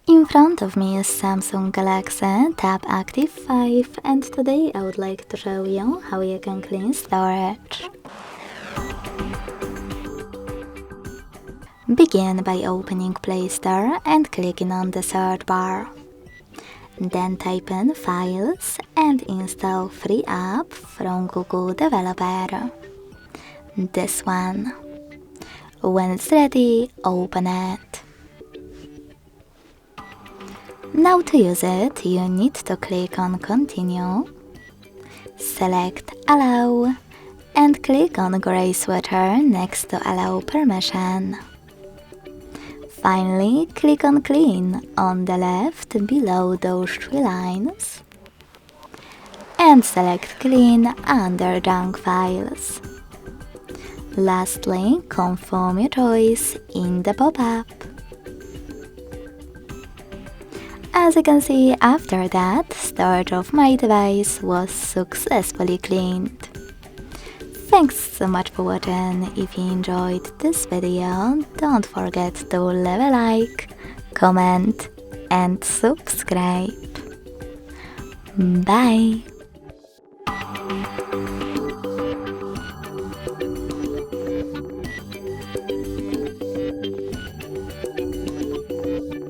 In front of me is Samsung Galaxy Tab Active 5 and today I would like to show you how you can clean storage. Begin by opening Play Store and clicking on the search bar. Then type in Files and install free app from Google Developer. This one. When it's ready, open it. Now to use it, you need to click on Continue, select Allow, and click on gray sweater next to Allow Permission. Finally, click on Clean on the left below those three lines, and select Clean under Junk Files. Lastly, confirm your choice in the pop-up. As you can see, after that, storage of my device was successfully cleaned. Thanks so much for watching. If you enjoyed this video, don't forget to leave a like, comment and subscribe. Bye!